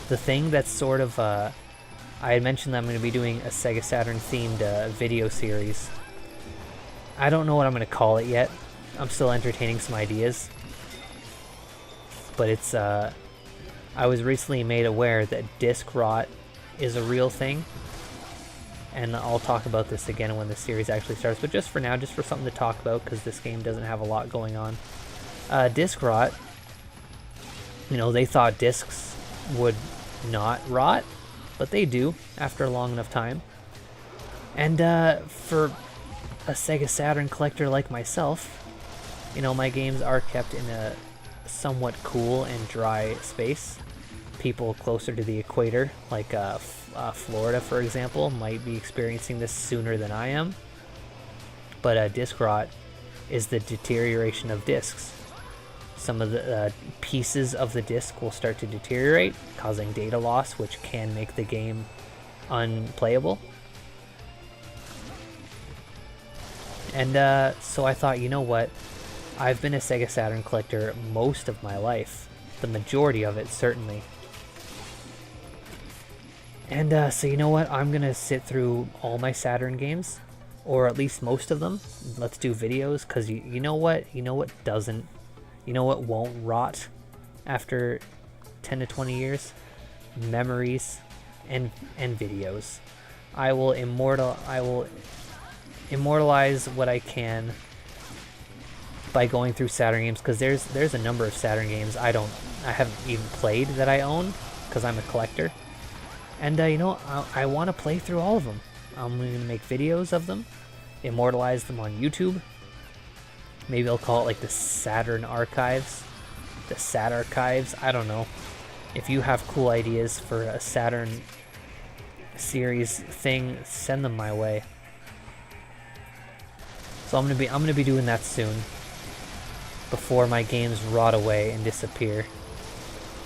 The thing that's sort of I had mentioned that I'm going to be doing a Sega Saturn themed video series. I don't know what I'm going to call it yet. I'm still entertaining some ideas. But it's I was recently made aware that disc rot is a real thing. And I'll talk about this again when the series actually starts. But just for now, just for something to talk about, because this game doesn't have a lot going on. Disc rot, you know, they thought discs would not rot, but they do after a long enough time. And for a Sega Saturn collector like myself, you know, my games are kept in a somewhat cool and dry space. People closer to the equator, like Florida, for example, might be experiencing this sooner than I am. But disc rot is the deterioration of discs. Some of the pieces of the disc will start to deteriorate, causing data loss, which can make the game unplayable. And so I thought, you know what? I've been a Sega Saturn collector most of my life. The majority of it, certainly. And so you know what? I'm going to sit through all my Saturn games, or at least most of them. Let's do videos, because you know what? You know what doesn't? You know what won't rot after 10 to 20 years? Memories and videos. I will immortalize what I can by going through Saturn games, because there's a number of Saturn games I haven't even played that I own, because I'm a collector. And you know, I want to play through all of them. I'm going to make videos of them, immortalize them on YouTube. Maybe I'll call it like the Saturn Archives, the Sat Archives. I don't know. If you have cool ideas for a Saturn series thing, send them my way. So I'm gonna be doing that soon, before my games rot away and disappear.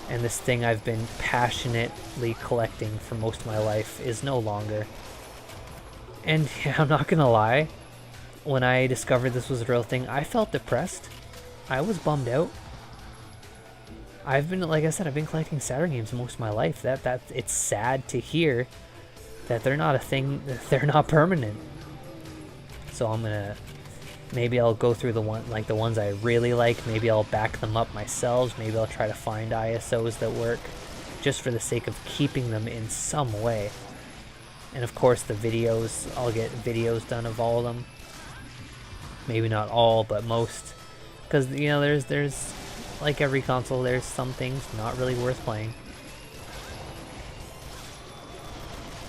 And this thing I've been passionately collecting for most of my life is no longer. And yeah, I'm not gonna lie, when I discovered this was a real thing, I felt depressed. I was bummed out. Like I said, I've been collecting Saturn games most of my life. That it's sad to hear that they're not a thing, that they're not permanent. So I'm gonna, maybe I'll go through the ones I really like. Maybe I'll back them up myself. Maybe I'll try to find ISOs that work, just for the sake of keeping them in some way. And of course the videos, I'll get videos done of all of them. Maybe not all, but most. Because, you know, there's like every console, there's some things not really worth playing.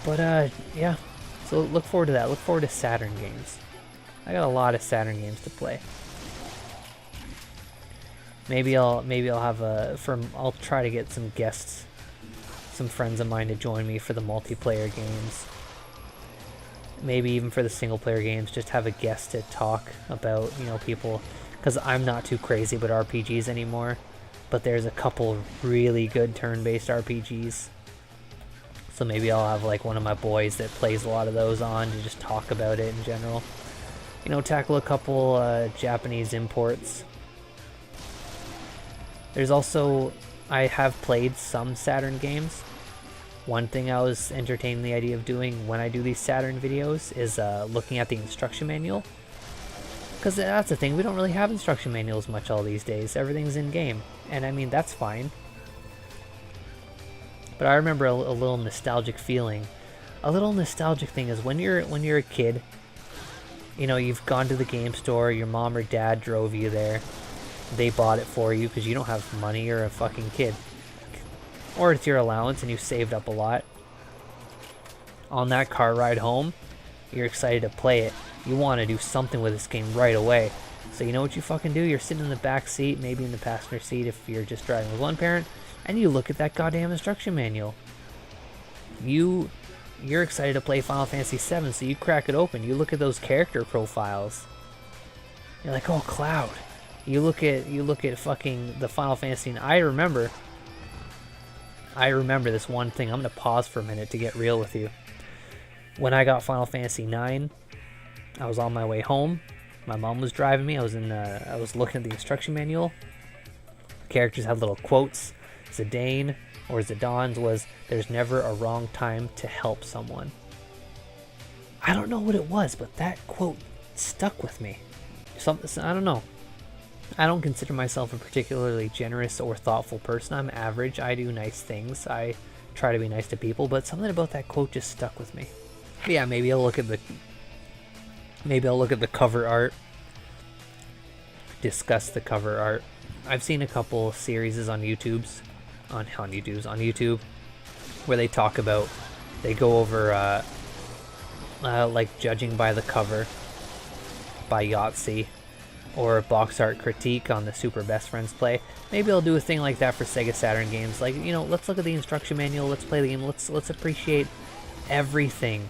But yeah, so look forward to that. Look forward to Saturn games. I got a lot of Saturn games to play. Maybe I'll have I'll try to get some guests, some friends of mine to join me for the multiplayer games. Maybe even for the single player games, just have a guest to talk about, you know, people, because I'm not too crazy about RPGs anymore, but there's a couple really good turn-based RPGs. So maybe I'll have like one of my boys that plays a lot of those on to just talk about it in general. You know, tackle a couple Japanese imports. There's also, I have played some Saturn games. One thing I was entertaining the idea of doing when I do these Saturn videos is looking at the instruction manual. Because that's the thing, we don't really have instruction manuals much all these days. Everything's in-game. And I mean, that's fine. But I remember a little nostalgic feeling. A little nostalgic thing is when you're a kid, you know, you've gone to the game store, your mom or dad drove you there. They bought it for you because you don't have money, you're a fucking kid. Or it's your allowance and you saved up a lot. On that car ride home, you're excited to play it. You want to do something with this game right away. So you know what you fucking do? You're sitting in the back seat, maybe in the passenger seat if you're just driving with one parent, and you look at that goddamn instruction manual. You're excited to play Final Fantasy VII, so you crack it open. You look at those character profiles. You're like, oh, Cloud. You look at fucking the Final Fantasy, and I remember this one thing. I'm gonna pause for a minute to get real with you. When I got Final Fantasy IX, I was on my way home. My mom was driving me. I was looking at the instruction manual. The characters had little quotes. Zidane, or Zidane was, "There's never a wrong time to help someone." I don't know what it was, but that quote stuck with me. Something, I don't know. I don't consider myself a particularly generous or thoughtful person. I'm average. I do nice things. I try to be nice to people, but something about that quote just stuck with me. But yeah, maybe I'll look at the cover art, discuss the cover art. I've seen a couple series on YouTube where they talk about, they go over like judging by the cover by Yahtzee, or box art critique on the Super Best Friends play. Maybe I'll do a thing like that for Sega Saturn games. Like, you know, let's look at the instruction manual, let's play the game, let's appreciate everything,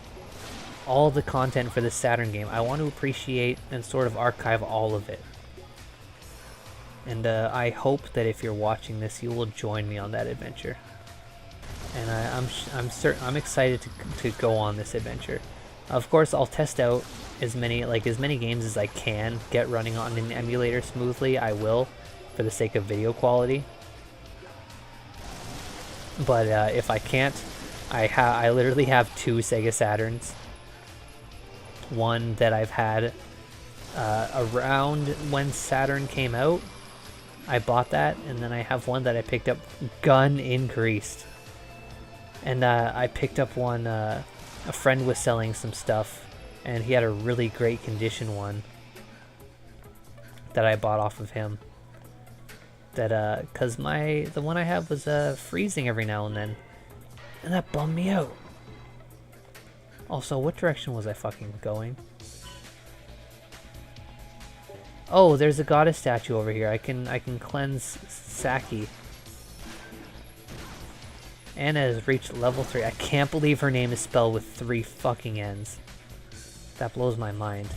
all the content for this Saturn game. I want to appreciate and sort of archive all of it. And I hope that if you're watching this, you will join me on that adventure. And I'm excited to go on this adventure. Of course, I'll test out as many games as I can get running on an emulator smoothly. I will, for the sake of video quality. But if I can't, I literally have 2 Sega Saturns. One that I've had around when Saturn came out. I bought that, and then I have one that I picked up gun increased. And I picked up one, a friend was selling some stuff, and he had a really great condition one that I bought off of him. That, cause the one I have was freezing every now and then, and that bummed me out. Also, what direction was I fucking going? Oh, there's a goddess statue over here. I can cleanse Saki. Anna has reached level 3. I can't believe her name is spelled with 3 fucking N's. That blows my mind.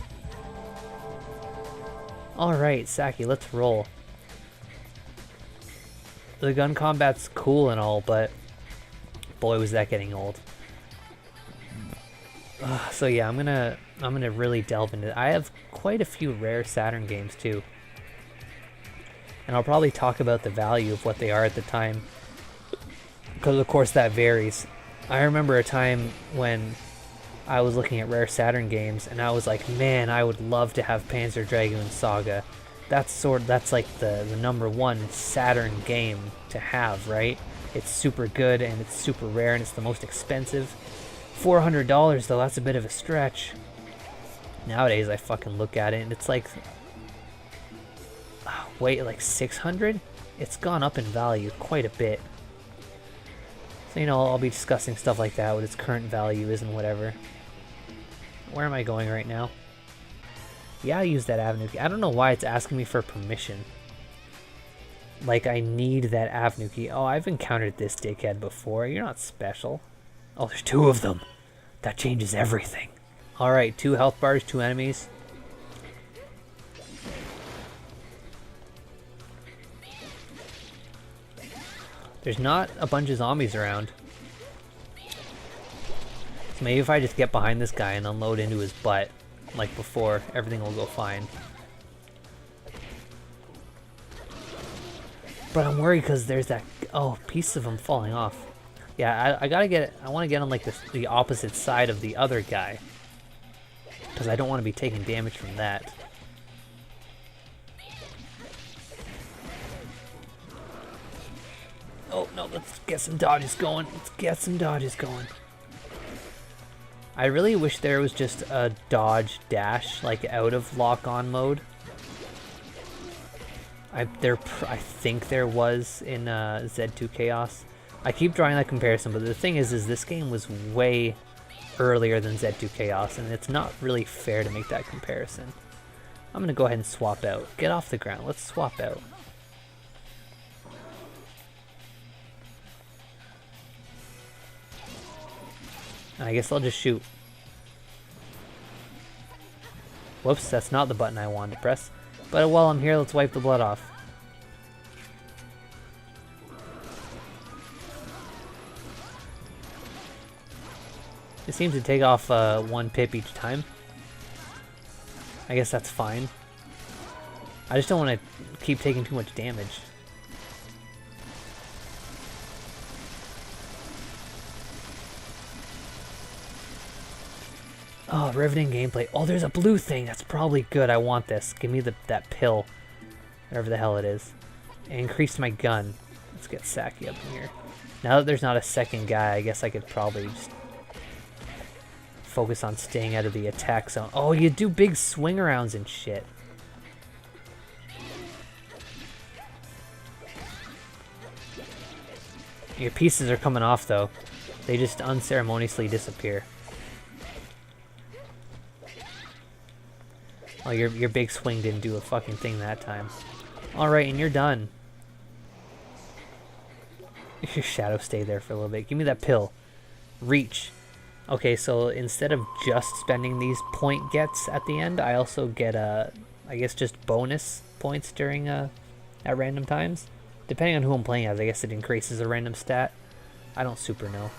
Alright, Saki, let's roll. The gun combat's cool and all, but boy was that getting old. So yeah, I'm gonna really delve into it. I have quite a few rare Saturn games too. And I'll probably talk about the value of what they are at the time, because of course that varies. I remember a time when I was looking at rare Saturn games and I was like, man, I would love to have Panzer Dragoon Saga. That's like the #1 Saturn game to have, right? It's super good and it's super rare and it's the most expensive. $400 though, that's a bit of a stretch. Nowadays I fucking look at it and it's like, wait, like 600? It's gone up in value quite a bit. So, you know, I'll be discussing stuff like that, what its current value is and whatever. Where am I going right now? Yeah, I use that avenue key. I don't know why it's asking me for permission. Like, I need that avenue key. Oh, I've encountered this dickhead before. You're not special. Oh, there's 2 of them. That changes everything. Alright, 2 health bars, 2 enemies. There's not a bunch of zombies around. So maybe if I just get behind this guy and unload into his butt, like before, everything will go fine. But I'm worried because there's that, piece of him falling off. Yeah, I want to get on like the opposite side of the other guy, because I don't want to be taking damage from that. Oh no, let's get some dodges going. I really wish there was just a dodge dash, like out of lock-on mode. I think there was in Z2 Chaos. I keep drawing that comparison, but the thing is this game was way earlier than Z2 Chaos, and it's not really fair to make that comparison. I'm gonna go ahead and swap out. Get off the ground, let's swap out. I guess I'll just shoot. Whoops, that's not the button I wanted to press. But while I'm here, let's wipe the blood off. It seems to take off 1 pip each time. I guess that's fine. I just don't want to keep taking too much damage. Oh, riveting gameplay. Oh, there's a blue thing. That's probably good. I want this. Give me that pill. Whatever the hell it is. It increased my gun. Let's get Saki up in here. Now that there's not a second guy, I guess I could probably just focus on staying out of the attack zone. Oh, you do big swing arounds and shit. Your pieces are coming off though. They just unceremoniously disappear. Oh, your big swing didn't do a fucking thing that time. Alright, and you're done. Your shadow stay there for a little bit. Give me that pill. Reach. Okay, so instead of just spending these point gets at the end, I also get I guess just bonus points during at random times. Depending on who I'm playing as, I guess it increases a random stat. I don't super know.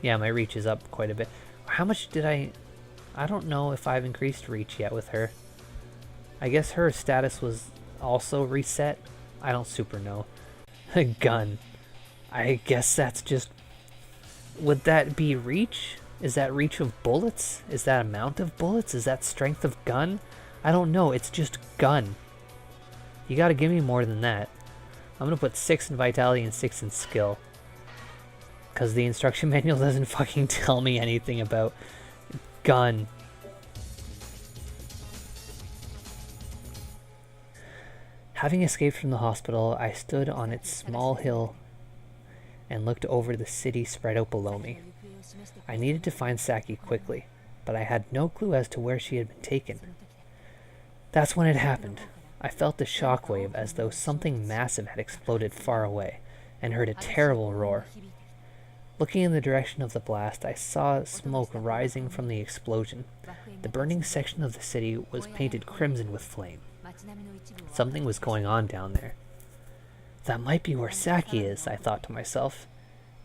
Yeah, my reach is up quite a bit. How much did I don't know if I've increased reach yet with her. I guess her status was also reset. I don't super know. Gun. I guess that's just... Would that be reach? Is that reach of bullets? Is that amount of bullets? Is that strength of gun? I don't know. It's just gun. You gotta give me more than that. I'm gonna put 6 in vitality and 6 in skill. Because the instruction manual doesn't fucking tell me anything about gun. Having escaped from the hospital, I stood on its small hill and looked over the city spread out below me. I needed to find Saki quickly, but I had no clue as to where she had been taken. That's when it happened. I felt the shockwave as though something massive had exploded far away, and heard a terrible roar. Looking in the direction of the blast, I saw smoke rising from the explosion. The burning section of the city was painted crimson with flame. Something was going on down there. That might be where Saki is, I thought to myself.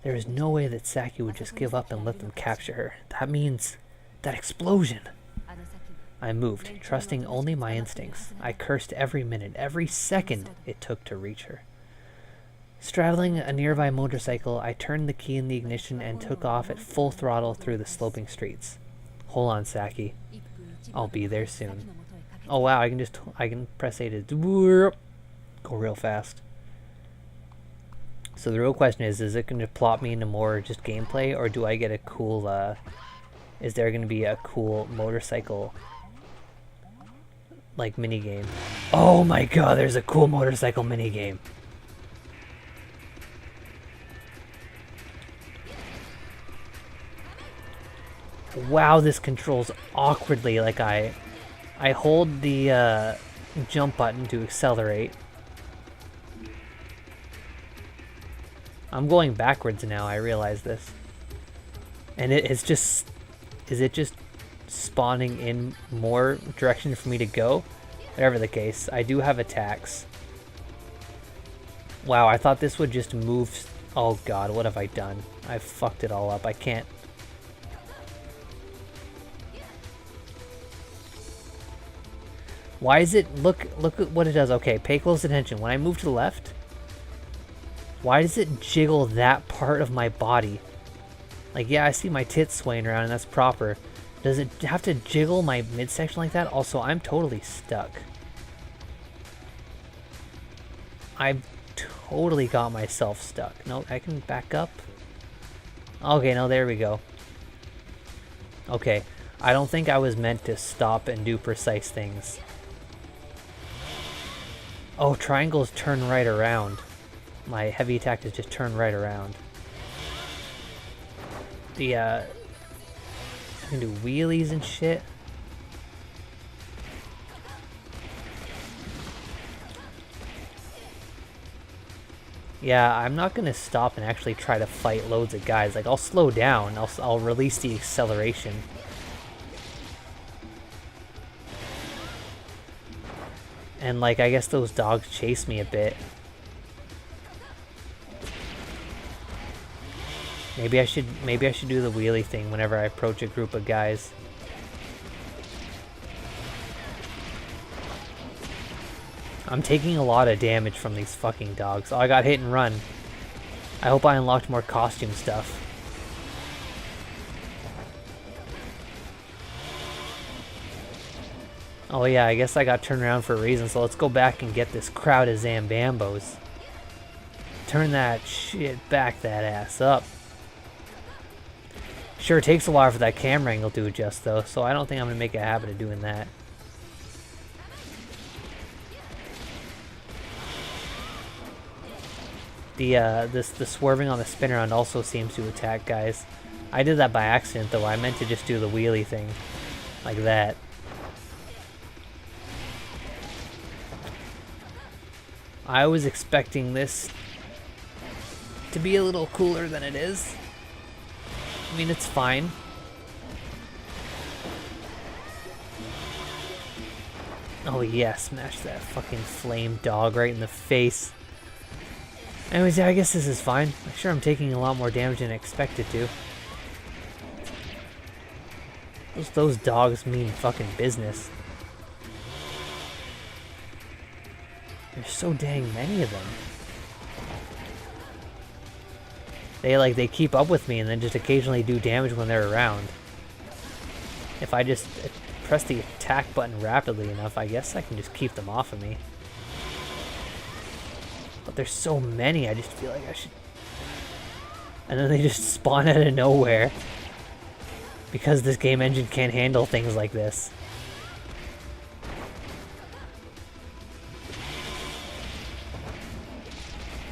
There is no way that Saki would just give up and let them capture her. That means... that explosion! I moved, trusting only my instincts. I cursed every minute, every second it took to reach her. Straddling a nearby motorcycle, I turned the key in the ignition and took off at full throttle through the sloping streets. Hold on, Saki. I'll be there soon. Oh wow, I can press A to go real fast. So the real question is it going to plot me into more just gameplay, or do I get a cool, is there going to be a cool motorcycle, like, minigame? Oh my god, there's a cool motorcycle minigame! Wow, this controls awkwardly. Like, I hold the jump button to accelerate. I'm going backwards now, I realize this. And it's just... Is it just spawning in more direction for me to go? Whatever the case, I do have attacks. Wow, I thought this would just move... Oh god, what have I done? I've fucked it all up. I can't... Why is it... Look at what it does. Okay, pay close attention. When I move to the left... Why does it jiggle that part of my body? Like, yeah, I see my tits swaying around and that's proper. Does it have to jiggle my midsection like that? Also, I'm totally stuck. I've totally got myself stuck. No, I can back up. Okay, no, there we go. Okay, I don't think I was meant to stop and do precise things. Oh, triangles turn right around. My heavy attack is just turn right around. The, I can do wheelies and shit. Yeah, I'm not gonna stop and actually try to fight loads of guys. Like, I'll slow down. I'll release the acceleration. And, like, I guess those dogs chase me a bit. Maybe I should do the wheelie thing whenever I approach a group of guys. I'm taking a lot of damage from these fucking dogs. Oh, I got hit and run. I hope I unlocked more costume stuff. Oh yeah, I guess I got turned around for a reason, so let's go back and get this crowd of Zambambos. Turn that shit back that ass up. Sure, it takes a while for that camera angle to adjust though, so I don't think I'm going to make a habit of doing that. The swerving on the spin around also seems to attack guys. I did that by accident though, I meant to just do the wheelie thing. Like that. I was expecting this to be a little cooler than it is. I mean, it's fine. Oh yeah, smash that fucking flame dog right in the face. Anyways, yeah, I guess this is fine. I'm sure I'm taking a lot more damage than I expected to. Those dogs mean fucking business. There's so dang many of them. They keep up with me and then just occasionally do damage when they're around. If I just press the attack button rapidly enough, I guess I can just keep them off of me. But there's so many, I just feel like I should... And then they just spawn out of nowhere. Because this game engine can't handle things like this.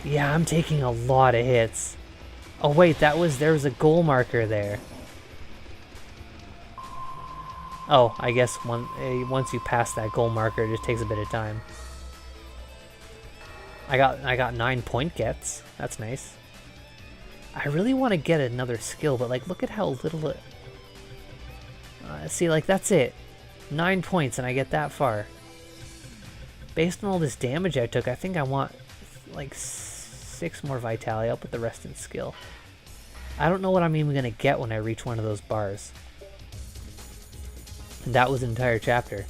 Yeah, I'm taking a lot of hits. Oh wait, there was a goal marker there. Oh, I guess once you pass that goal marker, it just takes a bit of time. I got 9 point gets. That's nice. I really want to get another skill, but like, look at how little it... see, like, that's it. 9 points and I get that far. Based on all this damage I took, I think I want like 6 more vitality. I'll put the rest in skill. I don't know what I'm even going to get when I reach one of those bars. And that was an entire chapter.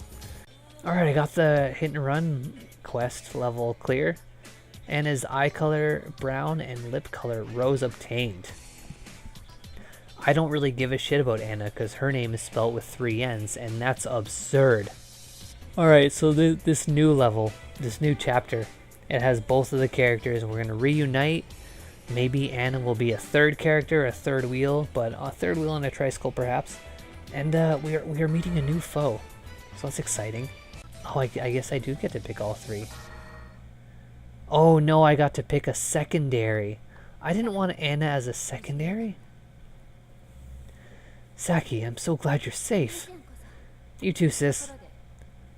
Alright, I got the hit and run quest level clear. Anna's eye color brown and lip color rose obtained. I don't really give a shit about Anna because her name is spelled with 3 N's and that's absurd. Alright, so this new level, this new chapter, it has both of the characters. We're going to reunite. Maybe Anna will be a third character, a third wheel, but a third wheel and a tricycle perhaps. And we are meeting a new foe, so that's exciting. Oh, I guess I do get to pick all 3. Oh no, I got to pick a secondary. I didn't want Anna as a secondary. Saki, I'm so glad you're safe. You too, sis.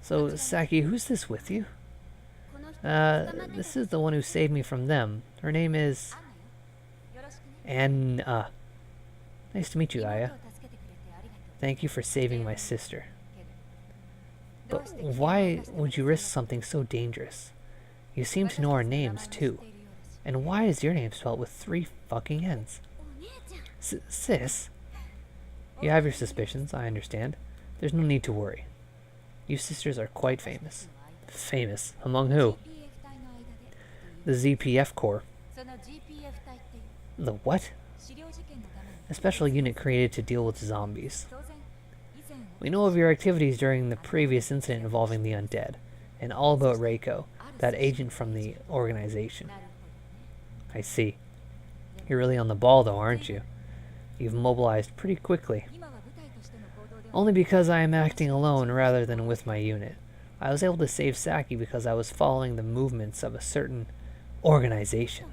So, Saki, who's this with you? This is the one who saved me from them. Her name is... Anna. Nice to meet you, Aya. Thank you for saving my sister. But why would you risk something so dangerous? You seem to know our names, too. And why is your name spelled with 3 fucking N's? Sis? You have your suspicions, I understand. There's no need to worry. You sisters are quite famous. Famous? Among who? The ZPF Corps. The what? A special unit created to deal with zombies. We know of your activities during the previous incident involving the undead, and all about Reiko, that agent from the organization. I see. You're really on the ball though, aren't you? You've mobilized pretty quickly. Only because I am acting alone rather than with my unit. I was able to save Saki because I was following the movements of a certain organization.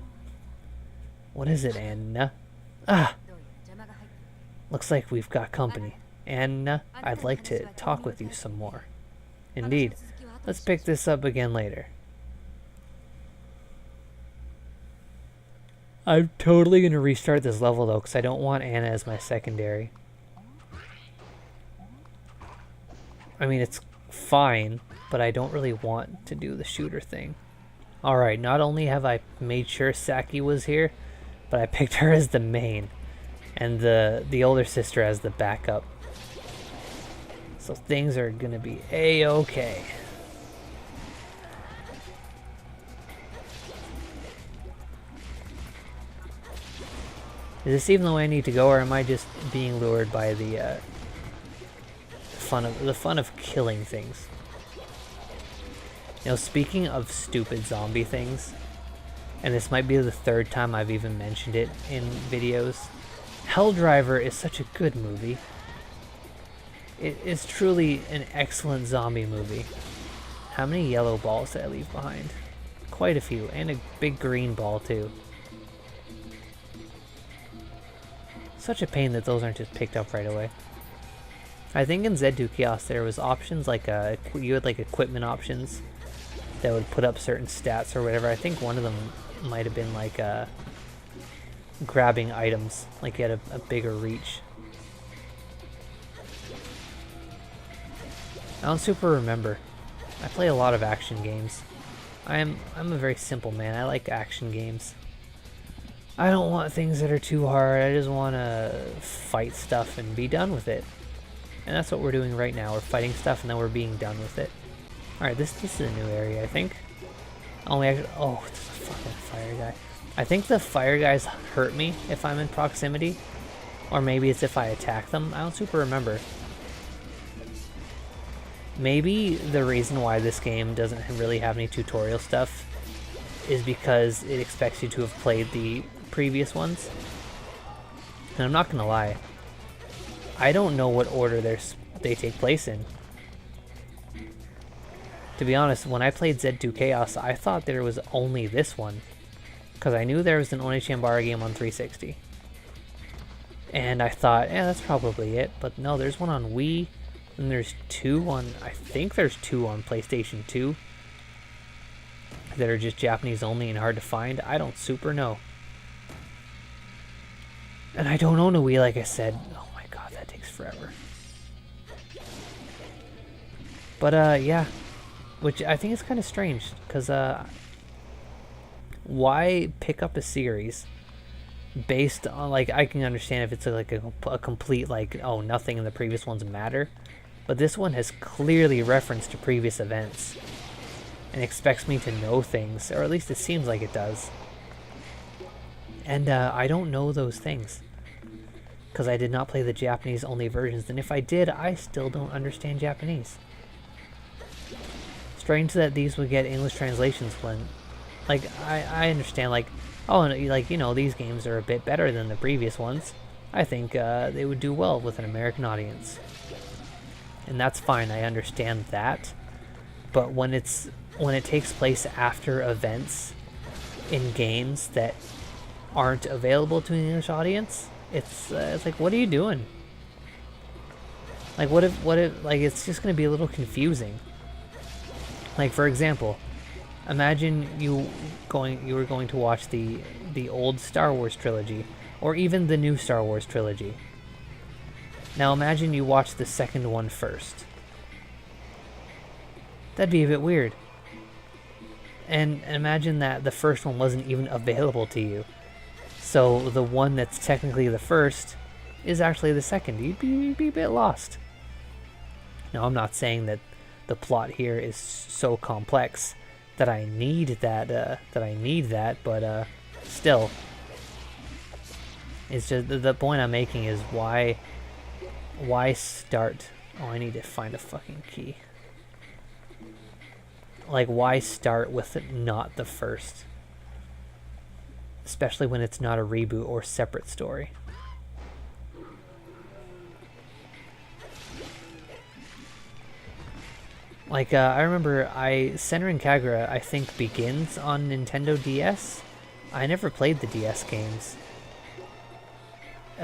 What is it, Anna? Ah! Looks like we've got company. Anna, I'd like to talk with you some more. Indeed. Let's pick this up again later. I'm totally going to restart this level though, because I don't want Anna as my secondary. I mean, it's fine, but I don't really want to do the shooter thing. Alright, not only have I made sure Saki was here, but I picked her as the main, and the older sister as the backup. So things are gonna be a-okay. Is this even the way I need to go, or am I just being lured by the fun of killing things? You know, speaking of stupid zombie things, and this might be the third time I've even mentioned it in videos, Helldriver is such a good movie. It is truly an excellent zombie movie. How many yellow balls did I leave behind? Quite a few, and a big green ball too. Such a pain that those aren't just picked up right away. I think in Z2 Chaos there was options like you had like equipment options that would put up certain stats or whatever. I think one of them might have been like grabbing items, like you had a bigger reach. I don't super remember. I play a lot of action games. I'm a very simple man. I like action games. I don't want things that are too hard. I just want to fight stuff and be done with it. And that's what we're doing right now. We're fighting stuff and then we're being done with it. Alright, this is a new area, I think. Oh, it's a fucking fire guy. I think the fire guys hurt me if I'm in proximity. Or maybe it's if I attack them. I don't super remember. Maybe the reason why this game doesn't really have any tutorial stuff is because it expects you to have played the previous ones. And I'm not gonna lie, I don't know what order they take place in. To be honest, when I played Z2 Chaos, I thought there was only this one, because I knew there was an Onechanbara game on 360. And I thought, that's probably it, but no, there's one on Wii, and there's two on, I think there's two on PlayStation 2 that are just Japanese only and hard to find. I don't super know. And I don't own a Wii, like I said. Oh my god, that takes forever. But yeah, which I think is kind of strange, because why pick up a series based on, like, I can understand if it's like a complete, like, oh, nothing in the previous ones matter, but this one has clearly reference to previous events and expects me to know things, or at least it seems like it does. And I don't know those things because I did not play the Japanese only versions, and if I did, I still don't understand Japanese. Strange that these would get English translations when, like, I understand, like, oh, and, like, you know, these games are a bit better than the previous ones. I think they would do well with an American audience. And that's fine, I understand that. But when it takes place after events in games that aren't available to an English audience, it's like, what are you doing? Like, what if, like, it's just going to be a little confusing. Like, for example, imagine you were going to watch the old Star Wars trilogy, or even the new Star Wars trilogy. Now imagine you watch the second one first. That'd be a bit weird. And imagine that the first one wasn't even available to you. So the one that's technically the first is actually the second. You'd be a bit lost. Now, I'm not saying that the plot here is so complex that I need that, but still, it's just the point I'm making is why start? Oh, I need to find a fucking key. Like, why start with not the first? Especially when it's not a reboot or separate story. Like, I remember Senran Kagura, I think, begins on Nintendo DS. I never played the DS games.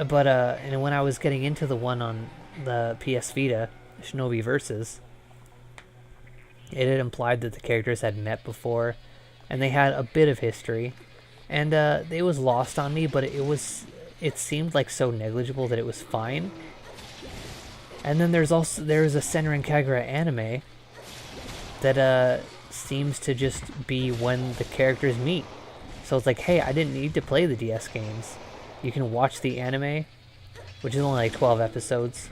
But, and when I was getting into the one on the PS Vita, Shinobi Versus, it had implied that the characters had met before, and they had a bit of history. And it was lost on me, but it seemed like so negligible that it was fine. And then there's a Senran Kagura anime that seems to just be when the characters meet. So it's like, hey, I didn't need to play the DS games. You can watch the anime, which is only like 12 episodes,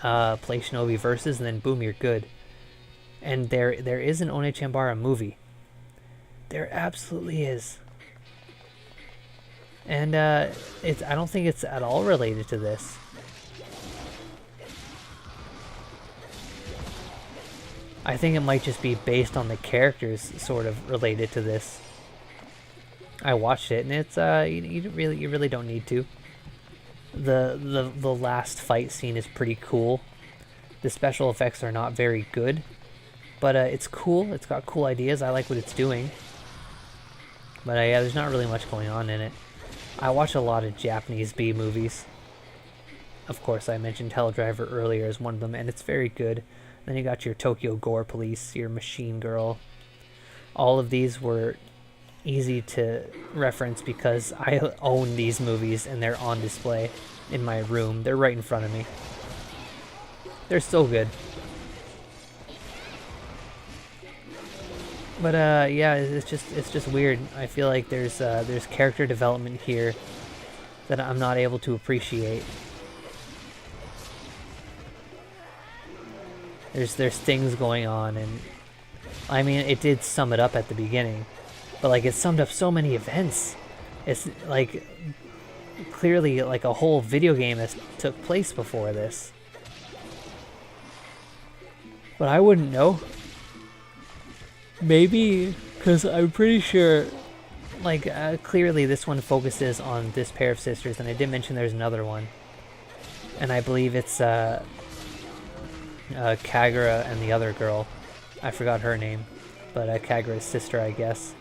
play Shinobi Versus, and then boom, you're good. And there is an Onechanbara movie. There absolutely is. And I don't think it's at all related to this. I think it might just be based on the characters sort of related to this. I watched it and it's you really don't need to. The last fight scene is pretty cool. The special effects are not very good, but it's cool. It's got cool ideas. I like what it's doing. But yeah, there's not really much going on in it. I watch a lot of Japanese B movies. Of course, I mentioned Hell Driver earlier as one of them, and it's very good. Then you got your Tokyo Gore Police, your Machine Girl. All of these were easy to reference because I own these movies and they're on display in my room. They're right in front of me. They're so good. But yeah, it's just weird. I feel like there's character development here that I'm not able to appreciate. There's things going on, and I mean, it did sum it up at the beginning, but like it summed up so many events. It's like clearly like a whole video game that took place before this. But I wouldn't know. Maybe, because I'm pretty sure, like, clearly this one focuses on this pair of sisters, and I did mention there's another one. And I believe it's, Kagura and the other girl. I forgot her name, but Kagura's sister, I guess.